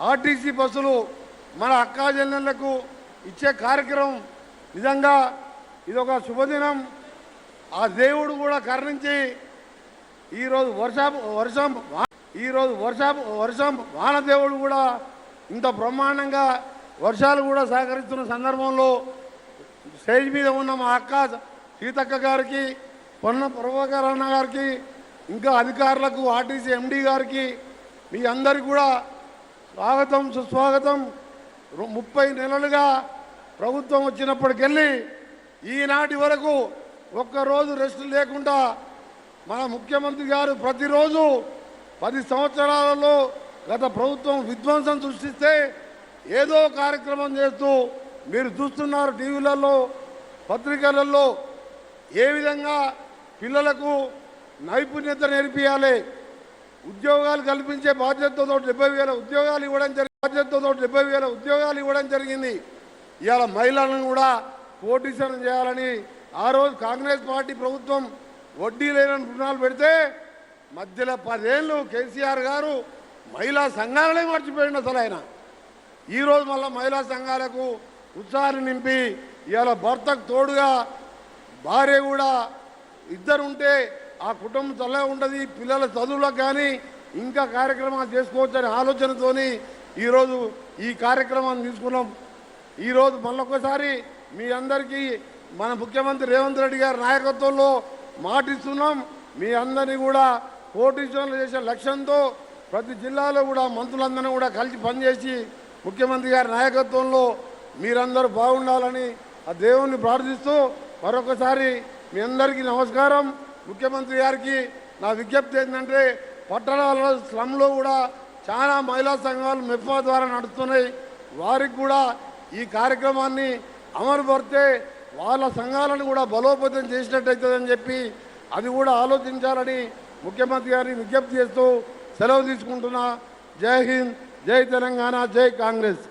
RTC బస్సులు మన అక్కా చెల్లెళ్లకు ఇచ్చే కార్యక్రమం నిజంగా ఇదొక శుభదినం. ఆ దేవుడు కూడా కరుణించి ఈరోజు వర్షం వానదేవుడు కూడా ఇంత బ్రహ్మాండంగా వర్షాలు కూడా సహకరిస్తున్న సందర్భంలో స్టేజ్ మీద ఉన్న మా అక్క సీతక్క గారికి, పొన్న ప్రభాకర్ అన్న గారికి, ఇంకా అధికారులకు, ఆర్టీసీ ఎండీ గారికి మీ అందరికీ కూడా స్వాగతం సుస్వాగతం. 30 నెలలుగా ప్రభుత్వం వచ్చినప్పటికెళ్ళి ఈనాటి వరకు ఒక్కరోజు రెస్ట్ లేకుండా మన ముఖ్యమంత్రి గారు ప్రతిరోజు 10 సంవత్సరాలలో గత ప్రభుత్వం విధ్వంసం సృష్టిస్తే ఏదో కార్యక్రమం చేస్తూ మీరు చూస్తున్నారు టీవీలలో, పత్రికలలో ఏ విధంగా పిల్లలకు నైపుణ్యత నేర్పియాలి, ఉద్యోగాలు కల్పించే బాధ్యతతో 70,000 ఉద్యోగాలు ఇవ్వడం జరిగింది. ఇవాళ మహిళలను కూడా కోటీశ్వరం చేయాలని ఆ రోజు కాంగ్రెస్ పార్టీ ప్రభుత్వం వడ్డీ లేని రుణాలు పెడితే మధ్యలో 10 ఏళ్ళు కేసీఆర్ గారు మహిళా సంఘాలనే మర్చిపోయింది. అసలు ఆయన ఈరోజు మళ్ళీ మహిళా సంఘాలకు ఉత్సాహాన్ని నింపి ఇవాళ భర్తకు తోడుగా భార్య కూడా ఇద్దరు ఉంటే ఆ కుటుంబం చల్లగా ఉంటుంది, పిల్లల చదువులకు కానీ ఇంకా కార్యక్రమాలు చేసుకోవచ్చనే ఆలోచనతోని ఈరోజు ఈ కార్యక్రమాన్ని తీసుకున్నాం. ఈరోజు మళ్ళొకసారి మీ అందరికీ మన ముఖ్యమంత్రి రేవంత్ రెడ్డి గారి నాయకత్వంలో మాటిస్తున్నాం. మీ అందరినీ కూడా కోటీశ్వరులు చేసే లక్ష్యంతో ప్రతి జిల్లాలో కూడా మంత్రులందరినీ కూడా కలిసి పనిచేసి ముఖ్యమంత్రి గారి నాయకత్వంలో మీరందరూ బాగుండాలని ఆ దేవుణ్ణి ప్రార్థిస్తూ మరొకసారి మీ అందరికీ నమస్కారం. ముఖ్యమంత్రి గారికి నా విజ్ఞప్తి ఏంటంటే పట్టణాల స్లమ్లో కూడా చాలా మహిళా సంఘాలు మెఫా ద్వారా నడుస్తున్నాయి. వారికి కూడా ఈ కార్యక్రమాన్ని అమలుపరిస్తే వాళ్ళ సంఘాలను కూడా బలోపేతం చేసినట్టయితుందని చెప్పి అది కూడా ఆలోచించాలని ముఖ్యమంత్రి గారిని విజ్ఞప్తి చేస్తూ సెలవు తీసుకుంటున్నా. జై హింద్, జై తెలంగాణ, జై కాంగ్రెస్.